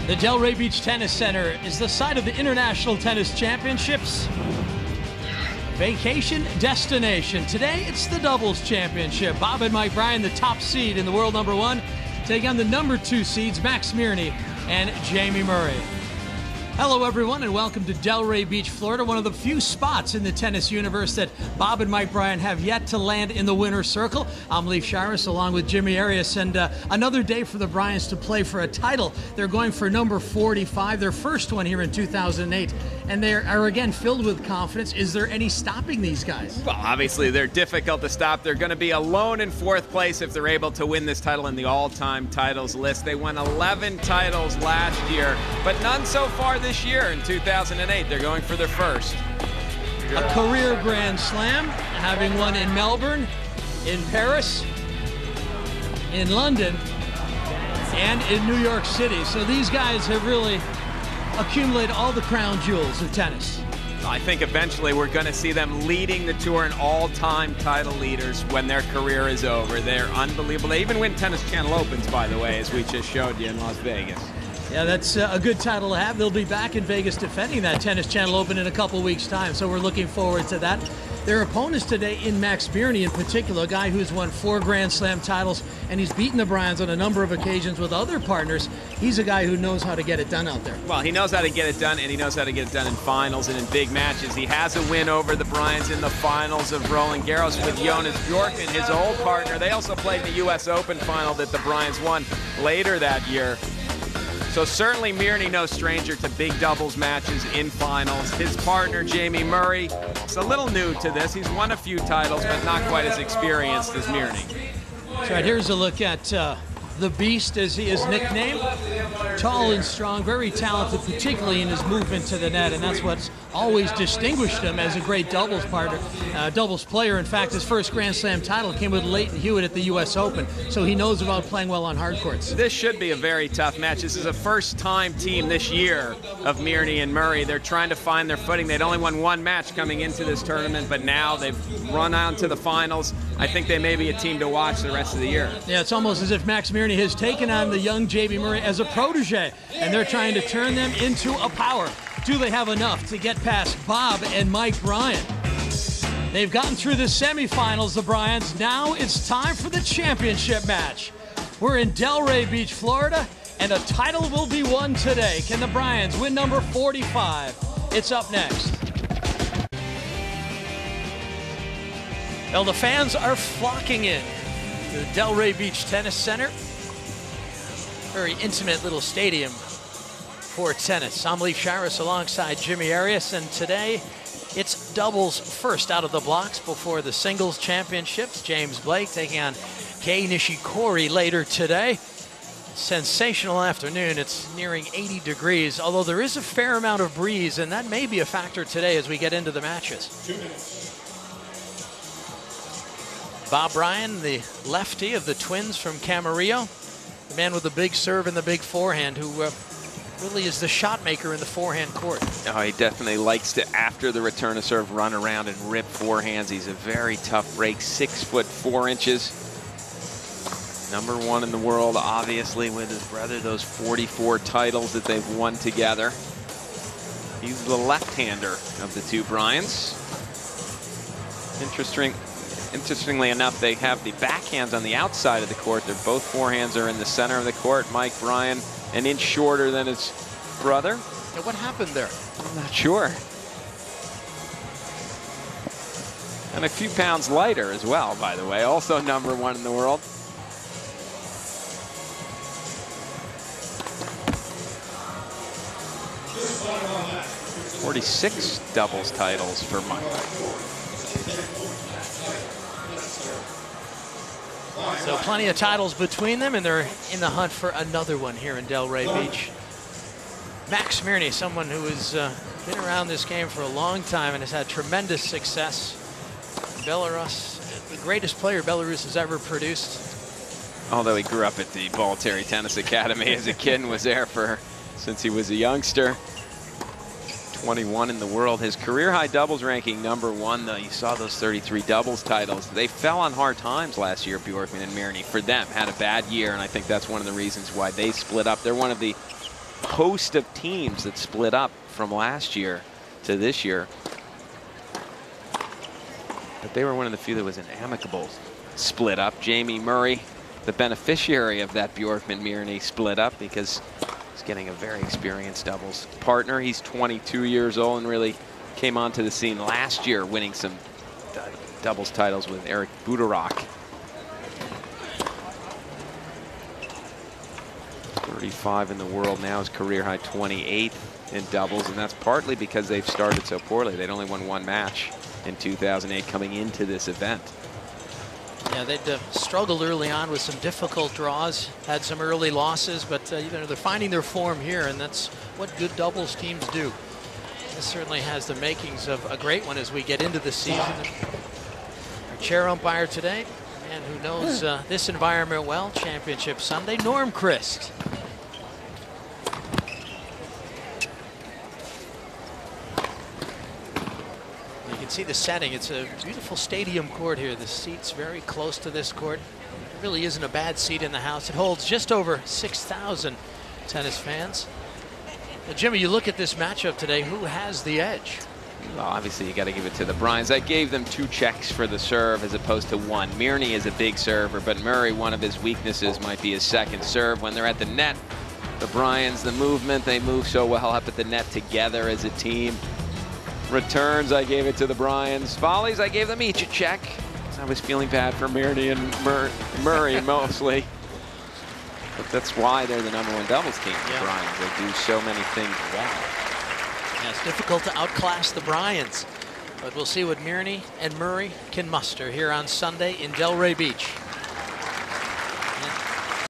The Delray Beach Tennis Center is the site of the International Tennis Championships. Vacation destination. Today, it's the doubles championship. Bob and Mike Bryan, the top seed in the world #1, take on the #2 seeds, Max Mirnyi and Jamie Murray. Hello, everyone, and welcome to Delray Beach, Florida, one of the few spots in the tennis universe that Bob and Mike Bryan have yet to land in the winner's circle. I'm Leif Shiras, along with Jimmy Arias, and another day for the Bryans to play for a title. They're going for number 45, their first one here in 2008, and they are again filled with confidence. Is there any stopping these guys? Well, obviously, they're difficult to stop. They're going to be alone in 4th place if they're able to win this title in the all-time titles list. They won 11 titles last year, but none so far this year in 2008. They're going for their first. A career Grand Slam, having won in Melbourne, in Paris, in London, and in New York City. So these guys have really accumulated all the crown jewels of tennis. I think eventually we're going to see them leading the tour and all-time title leaders when their career is over. They're unbelievable. They even win Tennis Channel Opens, by the way, as we just showed you in Las Vegas. Yeah, that's a good title to have. They'll be back in Vegas defending that Tennis Channel Open in a couple weeks' time, so we're looking forward to that. Their opponents today in Max Mirnyi in particular, a guy who's won 4 Grand Slam titles, and he's beaten the Bryans on a number of occasions with other partners. He's a guy who knows how to get it done out there. Well, he knows how to get it done, and he knows how to get it done in finals and in big matches. He has a win over the Bryans in the finals of Roland Garros with Jonas Bjorkman, his old partner. They also played in the U.S. Open final that the Bryans won later that year. So certainly Mirnyi no stranger to big doubles matches in finals. His partner, Jamie Murray, is a little new to this. He's won a few titles, but not quite as experienced as Mirnyi. That's right, here's a look at the Beast, as he is nicknamed. Tall and strong, very talented, particularly in his movement to the net, and that's what's always distinguished him as a great doubles partner, doubles player. In fact, his first Grand Slam title came with Leighton Hewitt at the U.S. Open, so he knows about playing well on hard courts. This should be a very tough match. This is a first-time team this year of Mirnyi and Murray. They're trying to find their footing. They'd only won 1 match coming into this tournament, but now they've run on to the finals. I think they may be a team to watch the rest of the year. Yeah, it's almost as if Max Mirnyi has taken on the young Jamie Murray as a protege, and they're trying to turn them into a power. Do they have enough to get past Bob and Mike Bryan? They've gotten through the semifinals, the Bryans. Now it's time for the championship match. We're in Delray Beach, Florida, and a title will be won today. Can the Bryans win number 45? It's up next. Well, the fans are flocking in to the Delray Beach Tennis Center. Very intimate little stadium for tennis. I'm Leif Shiras alongside Jimmy Arias, and today it's doubles first out of the blocks before the singles championships. James Blake taking on Kei Nishikori later today. Sensational afternoon. It's nearing 80 degrees, although there is a fair amount of breeze, and that may be a factor today as we get into the matches. 2 minutes. Bob Bryan, the lefty of the twins from Camarillo, the man with the big serve and the big forehand, who really is the shot maker in the forehand court. Oh, he definitely likes to, after the return to serve, run around and rip forehands. He's a very tough break, 6'4". #1 in the world, obviously, with his brother, those 44 titles that they've won together. He's the left-hander of the two Bryans. Interestingly enough, they have the backhands on the outside of the court. They're both forehands are in the center of the court. Mike Bryan, an inch shorter than his brother. Yeah, what happened there? I'm not sure. And a few pounds lighter as well, by the way. Also #1 in the world. '46 doubles titles for Mike. So plenty of titles between them, and they're in the hunt for another one here in Delray Beach. Max Mirnyi, someone who has been around this game for a long time and has had tremendous success. Belarus, the greatest player Belarus has ever produced. Although he grew up at the Bollettieri Tennis Academy as a kid and was there since he was a youngster. 21 in the world. His career high doubles ranking #1, though. You saw those 33 doubles titles. They fell on hard times last year, Bjorkman and Mirnyi. For them, had a bad year, and I think that's one of the reasons why they split up. They're one of the host of teams that split up from last year to this year. But they were one of the few that was an amicable split up. Jamie Murray, the beneficiary of that Bjorkman-Mirnyi split up, because he's getting a very experienced doubles partner. He's 22 years old and really came onto the scene last year, winning some doubles titles with Eric Buderach. 35 in the world now, his career high 28 in doubles, and that's partly because they've started so poorly. They'd only won one match in 2008 coming into this event. Yeah, they'd struggled early on with some difficult draws, had some early losses, but they're finding their form here, and that's what good doubles teams do. This certainly has the makings of a great one as we get into the season. Our chair umpire today, a man who knows this environment well, Championship Sunday, Norm Christ. See the setting. It's a beautiful stadium court here. The seat's very close to this court. It really isn't a bad seat in the house. It holds just over 6,000 tennis fans. Now, Jimmy, you look at this matchup today, who has the edge? Well, obviously you got to give it to the Bryans. I gave them 2 checks for the serve as opposed to 1. Mirnyi is a big server, but Murray, one of his weaknesses might be his second serve. When they're at the net, the Bryans, the movement, they move so well up at the net together as a team. Returns, I gave it to the Bryans. Volleys, I gave them each a check. I was feeling bad for Mirnyi and Murray mostly. But that's why they're the #1 doubles team, the Bryans. They do so many things well. Yeah, it's difficult to outclass the Bryans, but we'll see what Mirnyi and Murray can muster here on Sunday in Delray Beach.